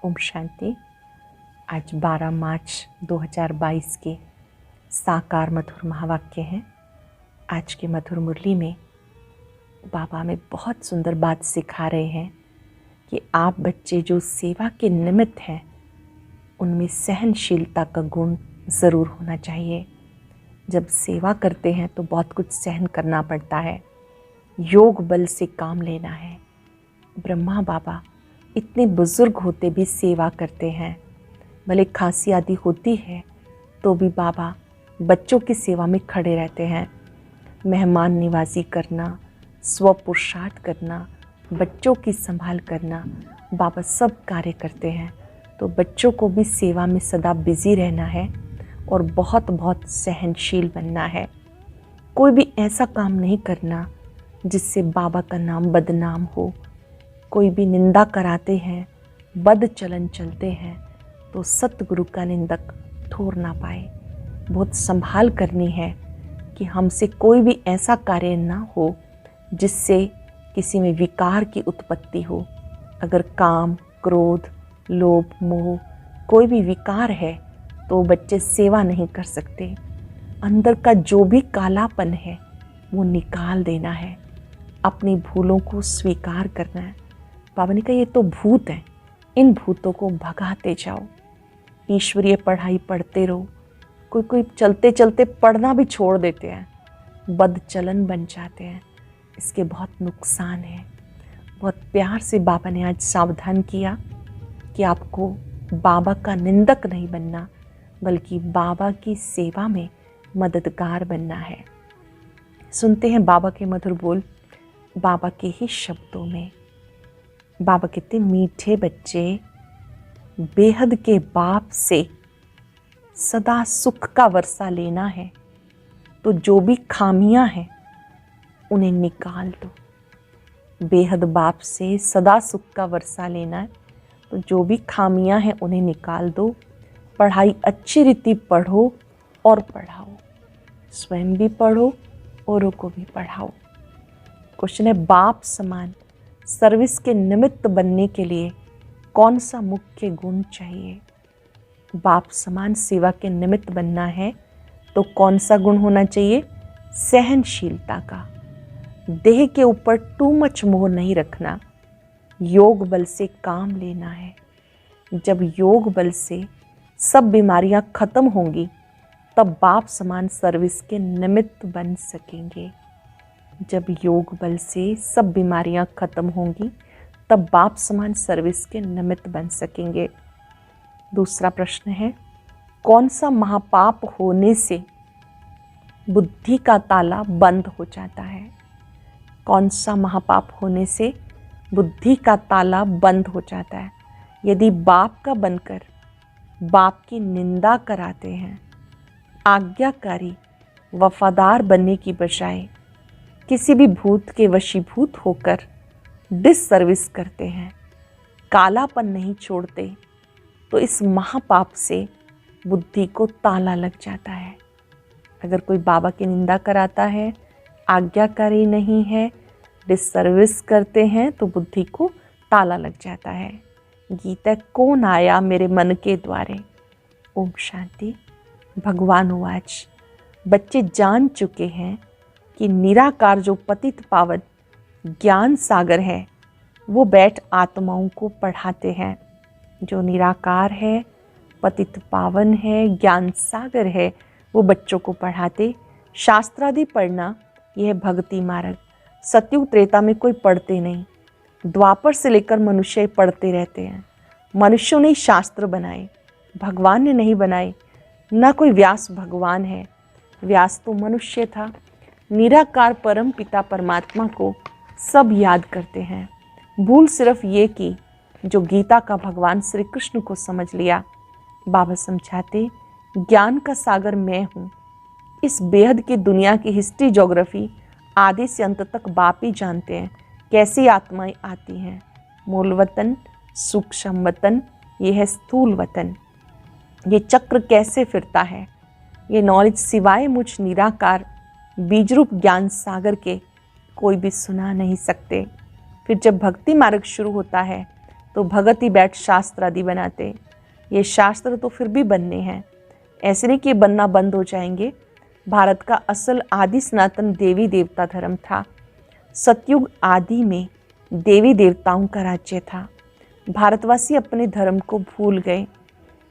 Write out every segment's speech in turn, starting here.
ओम शांति। आज 12 मार्च 2022 के साकार मधुर महावाक्य हैं। आज के मधुर मुरली में बाबा हमें बहुत सुंदर बात सिखा रहे हैं कि आप बच्चे जो सेवा के निमित्त हैं उनमें सहनशीलता का गुण ज़रूर होना चाहिए। जब सेवा करते हैं तो बहुत कुछ सहन करना पड़ता है, योग बल से काम लेना है। ब्रह्मा बाबा इतने बुज़ुर्ग होते भी सेवा करते हैं, भले खांसी आदि होती है तो भी बाबा बच्चों की सेवा में खड़े रहते हैं। मेहमान निवाजी करना, स्व पुरुषार्थ करना, बच्चों की संभाल करना, बाबा सब कार्य करते हैं। तो बच्चों को भी सेवा में सदा बिज़ी रहना है और बहुत बहुत सहनशील बनना है। कोई भी ऐसा काम नहीं करना जिससे बाबा का नाम बदनाम हो। कोई भी निंदा कराते हैं, बद चलन चलते हैं तो सतगुरु का निंदक ठोर ना पाए। बहुत संभाल करनी है कि हमसे कोई भी ऐसा कार्य ना हो जिससे किसी में विकार की उत्पत्ति हो। अगर काम, क्रोध, लोभ, मोह कोई भी विकार है तो बच्चे सेवा नहीं कर सकते। अंदर का जो भी कालापन है वो निकाल देना है, अपनी भूलों को स्वीकार करना है। बाबा ने कहा ये तो भूत हैं, इन भूतों को भगाते जाओ। ईश्वरीय पढ़ाई पढ़ते रहो। कोई चलते चलते पढ़ना भी छोड़ देते हैं, बद चलन बन जाते हैं। इसके बहुत नुकसान है। बहुत प्यार से बाबा ने आज सावधान किया कि आपको बाबा का निंदक नहीं बनना बल्कि बाबा की सेवा में मददगार बनना है। सुनते हैं बाबा के मधुर बोल बाबा के ही शब्दों में। बाबा कहते मीठे बच्चे, बेहद के बाप से सदा सुख का वर्षा लेना है तो जो भी खामियां हैं उन्हें निकाल दो। बेहद बाप से सदा सुख का वर्षा लेना है तो जो भी खामियां हैं उन्हें निकाल दो। पढ़ाई अच्छी रीति पढ़ो और पढ़ाओ, स्वयं भी पढ़ो औरों को भी पढ़ाओ। क्वेश्चन है, बाप समान सर्विस के निमित्त बनने के लिए कौन सा मुख्य गुण चाहिए? बाप समान सेवा के निमित्त बनना है तो कौन सा गुण होना चाहिए? सहनशीलता का। देह के ऊपर टू मच मोह नहीं रखना। योग बल से काम लेना है। जब योग बल से सब बीमारियां खत्म होंगी तब बाप समान सर्विस के निमित्त बन सकेंगे। जब योग बल से सब बीमारियां खत्म होंगी तब बाप समान सर्विस के निमित्त बन सकेंगे। दूसरा प्रश्न है, कौन सा महापाप होने से बुद्धि का ताला बंद हो जाता है? कौन सा महापाप होने से बुद्धि का ताला बंद हो जाता है? यदि बाप का बनकर बाप की निंदा कराते हैं, आज्ञाकारी वफादार बनने की बजाय किसी भी भूत के वशीभूत होकर डिससर्विस करते हैं, कालापन नहीं छोड़ते तो इस महापाप से बुद्धि को ताला लग जाता है। अगर कोई बाबा की निंदा कराता है, आज्ञाकारी नहीं है, डिससर्विस करते हैं तो बुद्धि को ताला लग जाता है। गीता कौन आया मेरे मन के द्वारे। ओम शांति। भगवान उवाच, बच्चे जान चुके हैं कि निराकार जो पतित पावन ज्ञान सागर है वो बैठ आत्माओं को पढ़ाते हैं। जो निराकार है, पतित पावन है, ज्ञान सागर है, वो बच्चों को पढ़ाते। शास्त्रादि पढ़ना यह भक्ति मार्ग। सतयुग त्रेता में कोई पढ़ते नहीं, द्वापर से लेकर मनुष्य पढ़ते रहते हैं। मनुष्यों ने शास्त्र बनाए, भगवान ने नहीं बनाए। ना कोई व्यास भगवान है, व्यास तो मनुष्य था। निराकार परम पिता परमात्मा को सब याद करते हैं। भूल सिर्फ ये की जो गीता का भगवान श्री कृष्ण को समझ लिया। बाबा समझाते, ज्ञान का सागर मैं हूँ। इस बेहद की दुनिया की हिस्ट्री, ज्योग्राफी आदि से अंत तक बाप ही जानते हैं कैसी आत्माएं आती हैं। मूल वतन, सूक्ष्म वतन, ये है स्थूल वतन। ये चक्र कैसे फिरता है, ये नॉलेज सिवाय मुझ निराकार बीज रूप ज्ञान सागर के कोई भी सुना नहीं सकते। फिर जब भक्ति मार्ग शुरू होता है तो भगत ही बैठ शास्त्र आदि बनाते। ये शास्त्र तो फिर भी बनने हैं, ऐसे नहीं कि बनना बंद हो जाएंगे। भारत का असल आदि सनातन देवी देवता धर्म था। सतयुग आदि में देवी देवताओं का राज्य था। भारतवासी अपने धर्म को भूल गए।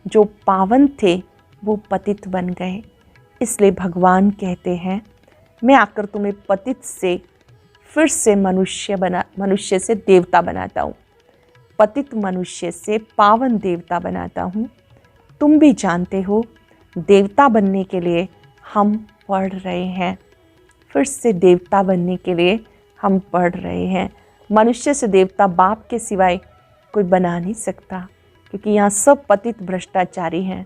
जो पावन थे वो पतित बन गए। इसलिए भगवान कहते हैं, मैं आकर तुम्हें पतित से फिर से मनुष्य से देवता बनाता हूँ, पतित मनुष्य से पावन देवता बनाता हूँ। तुम भी जानते हो, देवता बनने के लिए हम पढ़ रहे हैं। फिर से देवता बनने के लिए हम पढ़ रहे हैं। मनुष्य से देवता बाप के सिवाय कोई बना नहीं सकता, क्योंकि यहाँ सब पतित भ्रष्टाचारी हैं।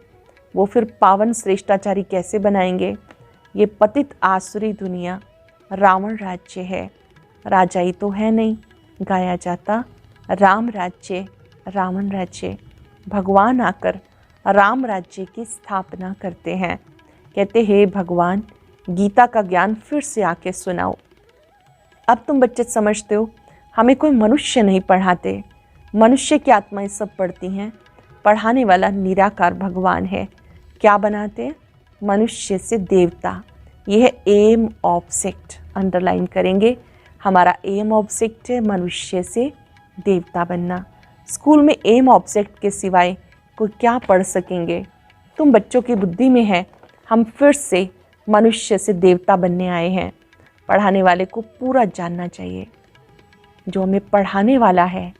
वो फिर पावन श्रेष्ठाचारी कैसे बनाएंगे? ये पतित आसुरी दुनिया रावण राज्य है। राजा ही तो है नहीं, गाया जाता राम राज्य रावण राज्य। भगवान आकर राम राज्य की स्थापना करते हैं। कहते हे भगवान, गीता का ज्ञान फिर से आके सुनाओ। अब तुम बच्चे समझते हो, हमें कोई मनुष्य नहीं पढ़ाते, मनुष्य की आत्माएं सब पढ़ती हैं। पढ़ाने वाला निराकार भगवान है। क्या बनाते हैं? मनुष्य से देवता। यह है एम ऑब्जेक्ट, अंडरलाइन करेंगे। हमारा एम ऑब्जेक्ट है मनुष्य से देवता बनना। स्कूल में एम ऑब्जेक्ट के सिवाय कोई क्या पढ़ सकेंगे? तुम बच्चों की बुद्धि में है, हम फिर से मनुष्य से देवता बनने आए हैं। पढ़ाने वाले को पूरा जानना चाहिए। जो हमें पढ़ाने वाला है,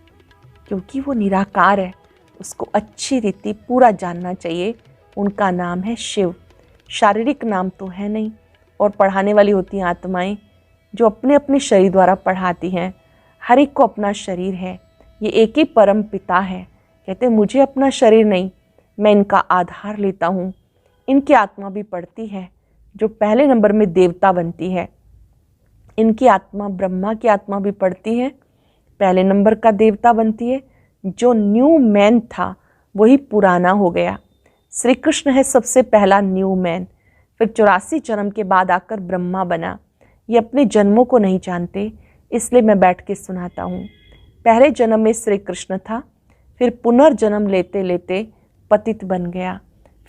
क्योंकि वो निराकार है, उसको अच्छी रीति पूरा जानना चाहिए। उनका नाम है शिव। शारीरिक नाम तो है नहीं। और पढ़ाने वाली होती हैं आत्माएं, जो अपने अपने शरीर द्वारा पढ़ाती हैं। हर एक को अपना शरीर है। ये एक ही परम पिता है। कहते मुझे अपना शरीर नहीं, मैं इनका आधार लेता हूँ। इनकी आत्मा भी पढ़ती है, जो पहले नंबर में देवता बनती है। इनकी आत्मा, ब्रह्मा की आत्मा भी पढ़ती है, पहले नंबर का देवता बनती है। जो न्यू मैन था वही पुराना हो गया। श्री कृष्ण है सबसे पहला न्यू मैन। फिर 84 जन्म के बाद आकर ब्रह्मा बना। ये अपने जन्मों को नहीं जानते, इसलिए मैं बैठ के सुनाता हूँ। पहले जन्म में श्री कृष्ण था, फिर पुनर्जन्म लेते लेते पतित बन गया।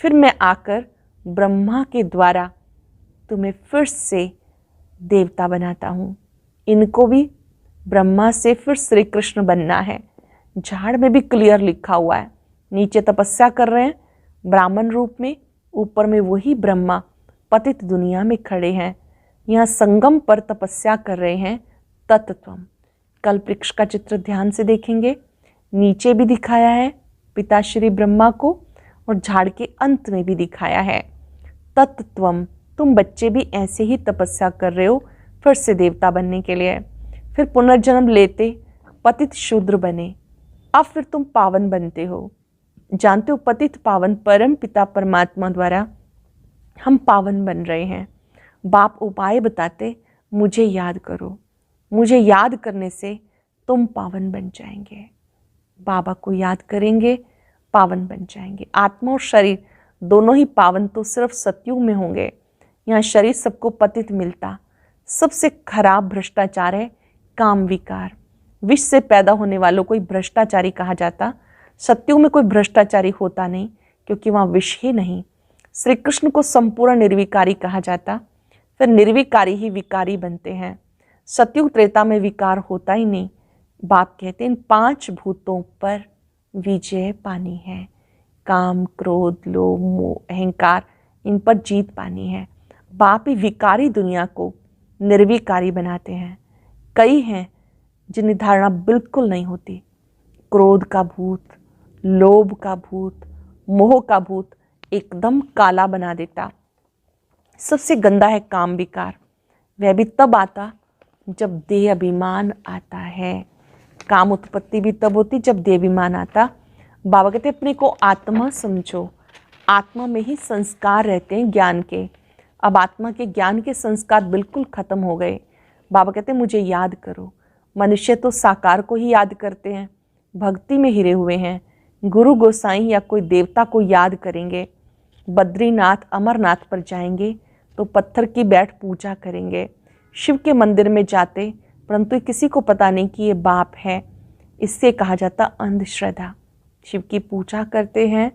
फिर मैं आकर ब्रह्मा के द्वारा तुम्हें फिर से देवता बनाता हूँ। इनको भी ब्रह्मा से फिर श्री कृष्ण बनना है। झाड़ में भी क्लियर लिखा हुआ है। नीचे तपस्या कर रहे हैं ब्राह्मण रूप में, ऊपर में वही ब्रह्मा पतित दुनिया में खड़े हैं। यहाँ संगम पर तपस्या कर रहे हैं तत्त्वम। कल्प वृक्ष का चित्र ध्यान से देखेंगे, नीचे भी दिखाया है पिता श्री ब्रह्मा को, और झाड़ के अंत में भी दिखाया है तत्त्वम। तुम बच्चे भी ऐसे ही तपस्या कर रहे हो फिर से देवता बनने के लिए। फिर पुनर्जन्म लेते पतित शूद्र बने, अब फिर तुम पावन बनते हो। जानते हो, पतित पावन परम पिता परमात्मा द्वारा हम पावन बन रहे हैं। बाप उपाय बताते, मुझे याद करो, मुझे याद करने से तुम पावन बन जाएंगे। बाबा को याद करेंगे, पावन बन जाएंगे। आत्मा और शरीर दोनों ही पावन तो सिर्फ सतयुग में होंगे। यहाँ शरीर सबको पतित मिलता। सबसे खराब भ्रष्टाचार है काम विकार। विष से पैदा होने वालों को भ्रष्टाचारी कहा जाता। सतयुग में कोई भ्रष्टाचारी होता नहीं, क्योंकि वहाँ विष ही नहीं। श्री कृष्ण को संपूर्ण निर्विकारी कहा जाता। फिर निर्विकारी ही विकारी बनते हैं। सतयुग त्रेता में विकार होता ही नहीं। बाप कहते हैं इन 5 भूतों पर विजय पानी है। काम, क्रोध, लोभ, मोह, अहंकार, इन पर जीत पानी है। बाप ही विकारी दुनिया को निर्विकारी बनाते हैं। कई हैं जिन्हें धारणा बिल्कुल नहीं होती। क्रोध का भूत, लोभ का भूत, मोह का भूत एकदम काला बना देता। सबसे गंदा है काम विकार। वह भी तब आता जब देह अभिमान आता है। काम उत्पत्ति भी तब होती जब देह अभिमान आता। बाबा कहते अपने को आत्मा समझो। आत्मा में ही संस्कार रहते हैं ज्ञान के। अब आत्मा के ज्ञान के संस्कार बिल्कुल खत्म हो गए। बाबा कहते मुझे याद करो। मनुष्य तो साकार को ही याद करते हैं, भक्ति में हिरे हुए हैं। गुरु गोसाई या कोई देवता को याद करेंगे। बद्रीनाथ, अमरनाथ पर जाएंगे तो पत्थर की बैठ पूजा करेंगे। शिव के मंदिर में जाते, परंतु किसी को पता नहीं कि ये बाप है। इससे कहा जाता अंधश्रद्धा। शिव की पूजा करते हैं,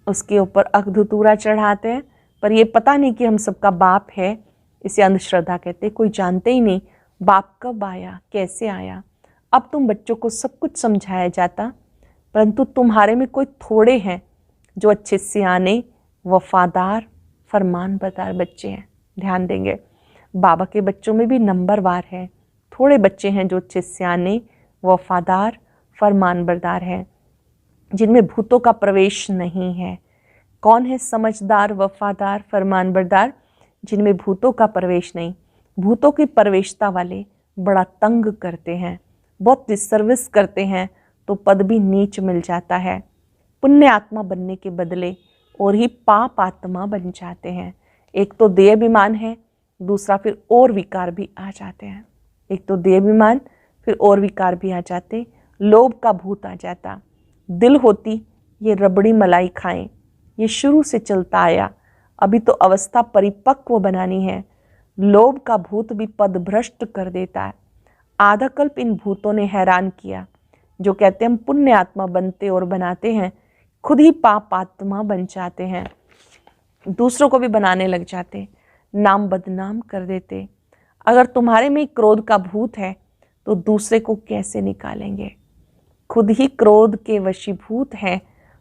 उसके ऊपर अघधूतूरा चढ़ाते हैं, पर ये पता नहीं कि हम सबका बाप है, इसे अंधश्रद्धा कहते हैं। कोई जानते ही नहीं बाप कब आया, कैसे आया। अब तुम बच्चों को सब कुछ समझाया जाता, परंतु तुम्हारे में कोई थोड़े हैं जो अच्छे सियाने, वफादार, फरमानबरदार बच्चे हैं। ध्यान देंगे, बाबा के बच्चों में भी नंबरवार है। थोड़े बच्चे हैं जो अच्छे सियाने, वफादार, फरमानबरदार हैं, जिनमें भूतों का प्रवेश नहीं है। कौन है समझदार, वफादार, फरमानबरदार? जिनमें भूतों का प्रवेश नहीं। भूतों की प्रवेशता वाले बड़ा तंग करते हैं, बहुत डिसर्विस करते हैं, तो पद भी नीच मिल जाता है। पुण्य आत्मा बनने के बदले और ही पाप आत्मा बन जाते हैं। एक तो देहाभिमान है, दूसरा फिर और विकार भी आ जाते हैं। एक तो देहाभिमान, फिर और विकार भी आ जाते, लोभ का भूत आ जाता। दिल होती ये रबड़ी मलाई खाएं, ये शुरू से चलता आया, अभी तो अवस्था परिपक्व बनानी है। लोभ का भूत भी पद भ्रष्ट कर देता है। आधा कल्प इन भूतों ने हैरान किया, जो कहते हैं हम पुण्य आत्मा बनते और बनाते हैं, खुद ही पाप आत्मा बन जाते हैं, दूसरों को भी बनाने लग जाते, नाम बदनाम कर देते। अगर तुम्हारे में क्रोध का भूत है तो दूसरे को कैसे निकालेंगे? खुद ही क्रोध के वशीभूत हैं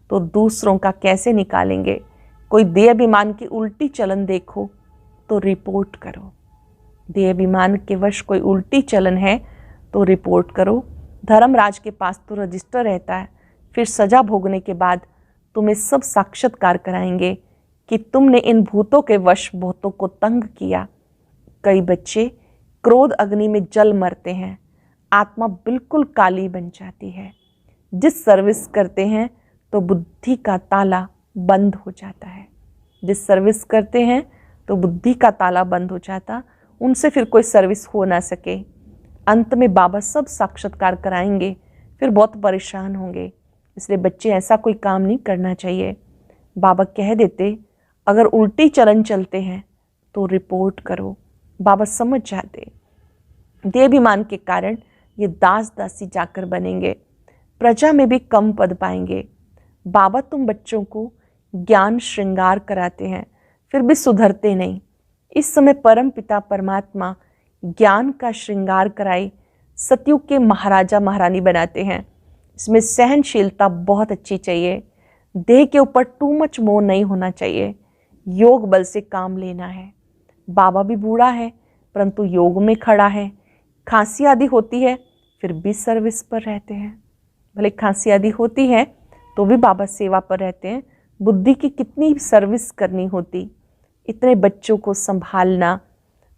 तो दूसरों का कैसे निकालेंगे? कोई देहाभिमान की उल्टी चलन देखो तो रिपोर्ट करो। देहाभिमान के वश कोई उल्टी चलन है तो रिपोर्ट करो। धर्मराज के पास तो रजिस्टर रहता है, फिर सजा भोगने के बाद तुम्हें सब साक्षात्कार कराएंगे कि तुमने इन भूतों के वश बहुतों को तंग किया। कई बच्चे क्रोध अग्नि में जल मरते हैं, आत्मा बिल्कुल काली बन जाती है। जिस सर्विस करते हैं तो बुद्धि का ताला बंद हो जाता है। जिस सर्विस करते हैं तो बुद्धि का ताला बंद हो जाता, उनसे फिर कोई सर्विस हो ना सके। अंत में बाबा सब साक्षात्कार कराएंगे, फिर बहुत परेशान होंगे। इसलिए बच्चे ऐसा कोई काम नहीं करना चाहिए। बाबा कह देते अगर उल्टी चलन चलते हैं तो रिपोर्ट करो। बाबा समझ जाते देहाभिमान के कारण ये दास दासी जाकर बनेंगे, प्रजा में भी कम पद पाएंगे। बाबा तुम बच्चों को ज्ञान श्रृंगार कराते हैं, फिर भी सुधरते नहीं। इस समय परम पिता परमात्मा ज्ञान का श्रृंगार कराए सतयुग के महाराजा महारानी बनाते हैं। इसमें सहनशीलता बहुत अच्छी चाहिए, देह के ऊपर टू मच मोह नहीं होना चाहिए, योग बल से काम लेना है। बाबा भी बूढ़ा है परंतु योग में खड़ा है। खांसी आदि होती है फिर भी सर्विस पर रहते हैं। भले खांसी आदि होती है तो भी बाबा सेवा पर रहते हैं। बुद्धि की कितनी सर्विस करनी होती, इतने बच्चों को संभालना,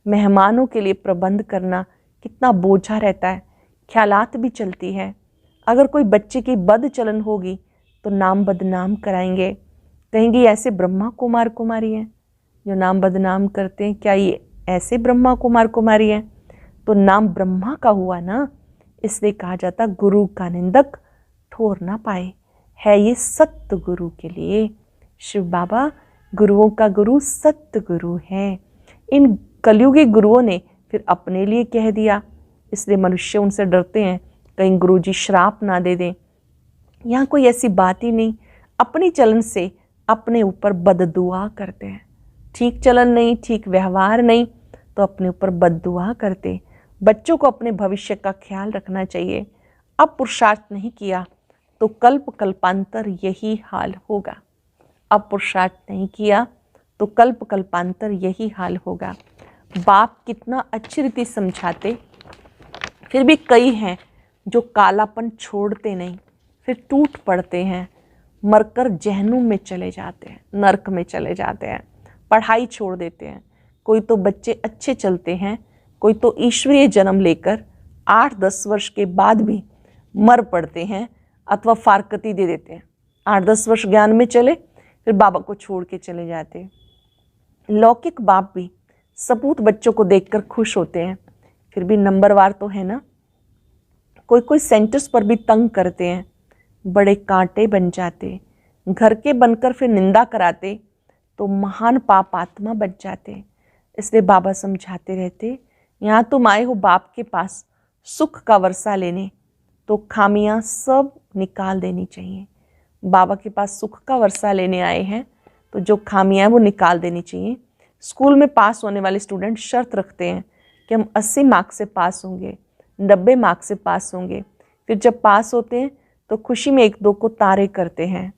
मेहमानों के लिए प्रबंध करना कितना बोझा रहता है। ख्यालात भी चलती है। अगर कोई बच्चे की बद चलन होगी तो नाम बदनाम कराएंगे, कहेंगे ऐसे ब्रह्मा कुमार कुमारी हैं जो नाम बदनाम करते हैं, क्या ये ऐसे ब्रह्मा कुमार कुमारी हैं? तो नाम ब्रह्मा का हुआ ना, इसलिए कहा जाता गुरु का निंदक ठोर ना पाए, है ये सत्य गुरु के लिए। शिव बाबा गुरुओं का गुरु सत्य गुरु है। इन कलयुगी गुरुओं ने फिर अपने लिए कह दिया, इसलिए मनुष्य उनसे डरते हैं कहीं गुरुजी श्राप ना दे दें। यहाँ कोई ऐसी बात ही नहीं, अपनी चलन से अपने ऊपर बददुआ करते हैं। ठीक चलन नहीं, ठीक व्यवहार नहीं तो अपने ऊपर बददुआ करते। बच्चों को अपने भविष्य का ख्याल रखना चाहिए। अब पुरुषार्थ नहीं किया तो कल्प कल्पांतर यही हाल होगा। अब पुरुषार्थ नहीं किया तो कल्प कल्पांतर यही हाल होगा। बाप कितना अच्छी रीति समझाते, फिर भी कई हैं जो कालापन छोड़ते नहीं, फिर टूट पड़ते हैं, मरकर जहन्नुम में चले जाते हैं, नरक में चले जाते हैं, पढ़ाई छोड़ देते हैं। कोई तो बच्चे अच्छे चलते हैं, कोई तो ईश्वरीय जन्म लेकर 8-10 वर्ष के बाद भी मर पड़ते हैं अथवा फारकती दे देते हैं। 8-10 वर्ष ज्ञान में चले फिर बाबा को छोड़ के चले जाते हैं। लौकिक बाप भी सपूत बच्चों को देखकर खुश होते हैं, फिर भी नंबरवार तो है ना। कोई कोई सेंटर्स पर भी तंग करते हैं, बड़े कांटे बन जाते, घर के बनकर फिर निंदा कराते तो महान पाप आत्मा बन जाते। इसलिए बाबा समझाते रहते, यहाँ तुम आए हो बाप के पास सुख का वर्षा लेने, तो खामियां सब निकाल देनी चाहिए। बाबा के पास सुख का वर्षा लेने आए हैं तो जो खामियां हैं वो निकाल देनी चाहिए। स्कूल में पास होने वाले स्टूडेंट शर्त रखते हैं कि हम 80 मार्क्स से पास होंगे, 90 मार्क्स से पास होंगे। फिर जब पास होते हैं तो खुशी में एक दो को तारे करते हैं।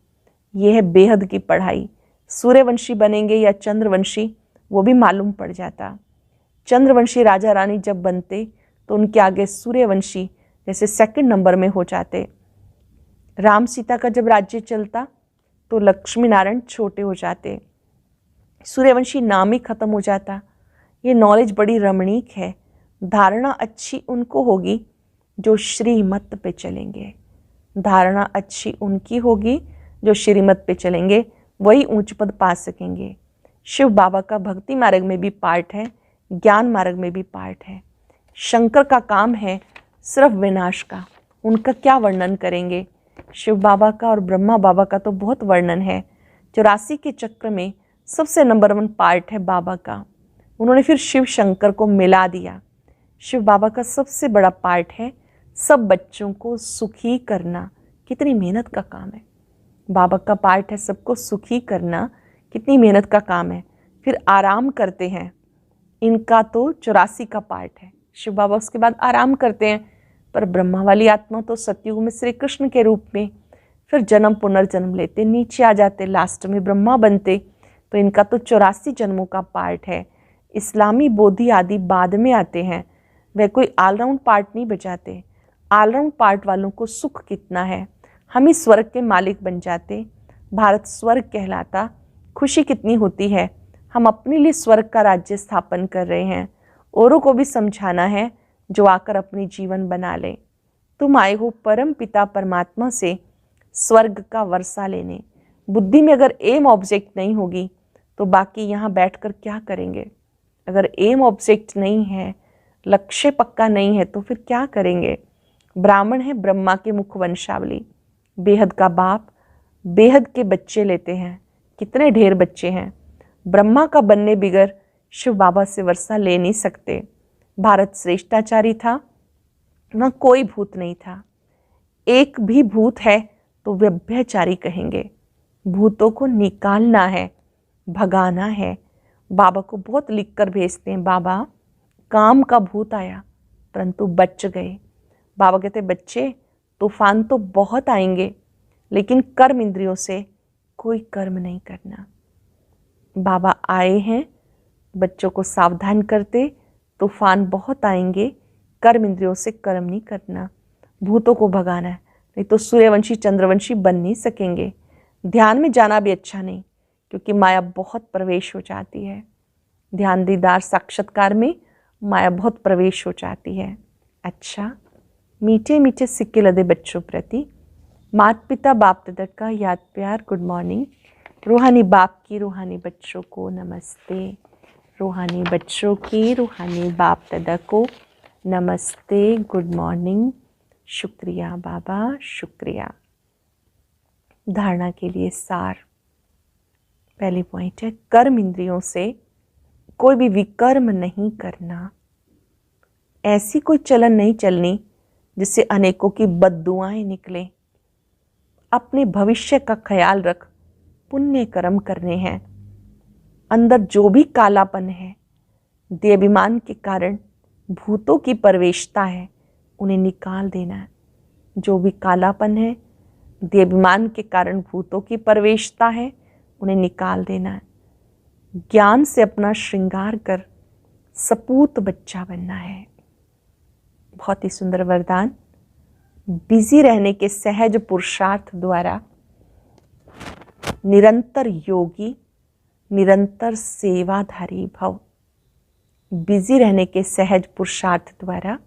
ये है बेहद की पढ़ाई। सूर्यवंशी बनेंगे या चंद्रवंशी वो भी मालूम पड़ जाता। चंद्रवंशी राजा रानी जब बनते तो उनके आगे सूर्यवंशी जैसे सेकंड नंबर में हो जाते। राम सीता का जब राज्य चलता तो लक्ष्मी नारायण छोटे हो जाते। सूर्यवंशी नाम ही खत्म हो जाता। ये नॉलेज बड़ी रमणीक है। धारणा अच्छी उनको होगी जो श्रीमत पे चलेंगे। धारणा अच्छी उनकी होगी जो श्रीमत पे चलेंगे, वही ऊंच पद पा सकेंगे। शिव बाबा का भक्ति मार्ग में भी पार्ट है, ज्ञान मार्ग में भी पार्ट है। शंकर का काम है सिर्फ विनाश का, उनका क्या वर्णन करेंगे। शिव बाबा का और ब्रह्मा बाबा का तो बहुत वर्णन है। 84 के चक्र में सबसे नंबर 1 पार्ट है बाबा का। उन्होंने फिर शिव शंकर को मिला दिया। शिव बाबा का सबसे बड़ा पार्ट है सब बच्चों को सुखी करना। कितनी मेहनत का काम है। बाबा का पार्ट है सबको सुखी करना, कितनी मेहनत का काम है। फिर आराम करते हैं, इनका तो 84 का पार्ट है। शिव बाबा उसके बाद आराम करते हैं, पर ब्रह्मा वाली आत्मा तो सतयुग में श्री कृष्ण के रूप में फिर जन्म पुनर्जन्म लेते, नीचे आ जाते, लास्ट में ब्रह्मा बनते। तो इनका तो 84 जन्मों का पार्ट है। इस्लामी बोधि आदि बाद में आते हैं, वह कोई ऑलराउंड पार्ट नहीं बजाते। ऑलराउंड पार्ट वालों को सुख कितना है, हम ही स्वर्ग के मालिक बन जाते। भारत स्वर्ग कहलाता, खुशी कितनी होती है। हम अपने लिए स्वर्ग का राज्य स्थापन कर रहे हैं, औरों को भी समझाना है जो आकर अपनी जीवन बना ले। तुम आए हो परम पिता परमात्मा से स्वर्ग का वर्षा लेने। बुद्धि में अगर एम ऑब्जेक्ट नहीं होगी तो बाकी यहाँ बैठकर क्या करेंगे। अगर एम ऑब्जेक्ट नहीं है, लक्ष्य पक्का नहीं है, तो फिर क्या करेंगे। ब्राह्मण है ब्रह्मा के मुख वंशावली, बेहद का बाप बेहद के बच्चे लेते हैं। कितने ढेर बच्चे हैं। ब्रह्मा का बनने बिगर शिव बाबा से वर्षा ले नहीं सकते। भारत श्रेष्ठाचारी था, वहाँ कोई भूत नहीं था। एक भी भूत है तो व्यभिचारी कहेंगे। भूतों को निकालना है, भगाना है। बाबा को बहुत लिख कर भेजते हैं, बाबा काम का भूत आया परंतु बच गए। बाबा कहते बच्चे तूफान तो बहुत आएंगे लेकिन कर्म इंद्रियों से कोई कर्म नहीं करना। बाबा आए हैं बच्चों को सावधान करते, तूफान बहुत आएंगे, कर्म इंद्रियों से कर्म नहीं करना, भूतों को भगाना है, नहीं तो सूर्यवंशी चंद्रवंशी बन नहीं सकेंगे। ध्यान में जाना भी अच्छा नहीं क्योंकि माया बहुत प्रवेश हो जाती है। ध्यान दीदार साक्षात्कार में माया बहुत प्रवेश हो जाती है। अच्छा, मीठे मीठे सिक्के लदे बच्चों प्रति माता पिता बाप दादा का याद प्यार गुड मॉर्निंग। रूहानी बाप की रूहानी बच्चों को नमस्ते। रूहानी बच्चों की रूहानी बाप दादा को नमस्ते, गुड मॉर्निंग। शुक्रिया बाबा, शुक्रिया। धारणा के लिए सार। पहली पॉइंट है कर्म इंद्रियों से कोई भी विकर्म नहीं करना। ऐसी कोई चलन नहीं चलनी जिससे अनेकों की बद्दुआएं निकले। अपने भविष्य का ख्याल रख, पुण्य कर्म करने हैं। अंदर जो भी कालापन है, देहाभिमान के कारण भूतों की प्रवेशता है, उन्हें निकाल देना है। जो भी कालापन है, देहाभिमान के कारण भूतों की प्रवेशता है, उन्हें निकाल देना है। ज्ञान से अपना श्रृंगार कर सपूत बच्चा बनना है। बहुत ही सुंदर वरदान। बिजी रहने के सहज पुरुषार्थ द्वारा निरंतर योगी, निरंतर सेवाधारी भव। बिजी रहने के सहज पुरुषार्थ द्वारा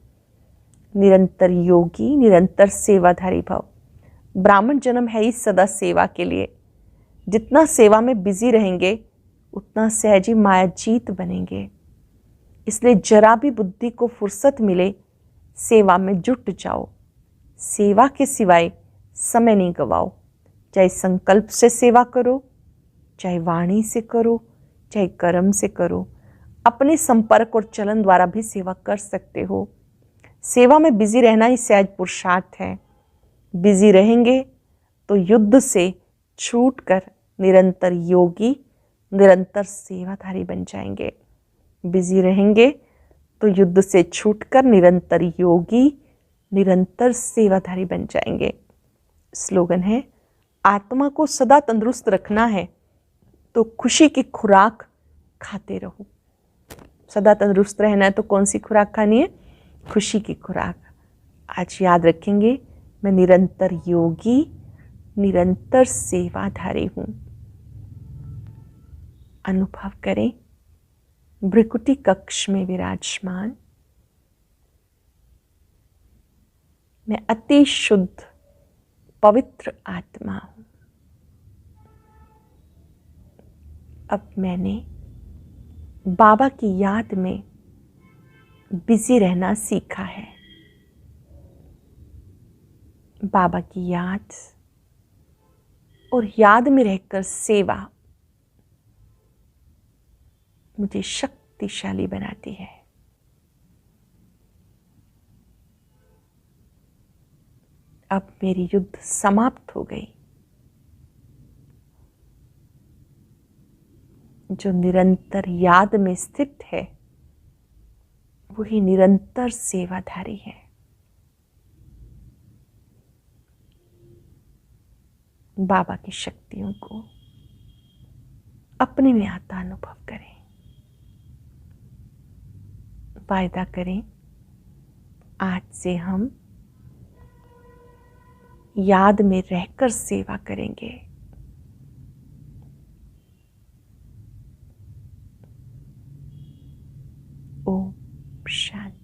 निरंतर योगी, निरंतर सेवाधारी भव। ब्राह्मण जन्म है ही सदा सेवा के लिए। जितना सेवा में बिजी रहेंगे उतना सहज ही मायाजीत बनेंगे। इसलिए जरा भी बुद्धि को फुर्सत मिले सेवा में जुट जाओ। सेवा के सिवाय समय नहीं गवाओ। चाहे संकल्प से सेवा करो, चाहे वाणी से करो, चाहे कर्म से करो। अपने संपर्क और चलन द्वारा भी सेवा कर सकते हो। सेवा में बिजी रहना ही सहज पुरुषार्थ है। बिजी रहेंगे तो युद्ध से छूटकर निरंतर योगी, निरंतर सेवाधारी बन जाएंगे। बिजी रहेंगे तो युद्ध से छूटकर निरंतर योगी, निरंतर सेवाधारी बन जाएंगे। स्लोगन है, आत्मा को सदा तंदुरुस्त रखना है तो खुशी की खुराक खाते रहो। सदा तंदुरुस्त रहना है तो कौन सी खुराक खानी है? खुशी की खुराक। आज याद रखेंगे, मैं निरंतर योगी, निरंतर सेवाधारी हूं। अनुभव करें, भृकुटी कक्ष में विराजमान मैं अति शुद्ध पवित्र आत्मा हूं। अब मैंने बाबा की याद में बिजी रहना सीखा है। बाबा की याद और याद में रहकर सेवा मुझे शक्तिशाली बनाती है। अब मेरी युद्ध समाप्त हो गई। जो निरंतर याद में स्थित है वही निरंतर सेवाधारी है। बाबा की शक्तियों को अपने में आता अनुभव करें। वायदा करें, आज से हम याद में रहकर सेवा करेंगे। ओम शांति।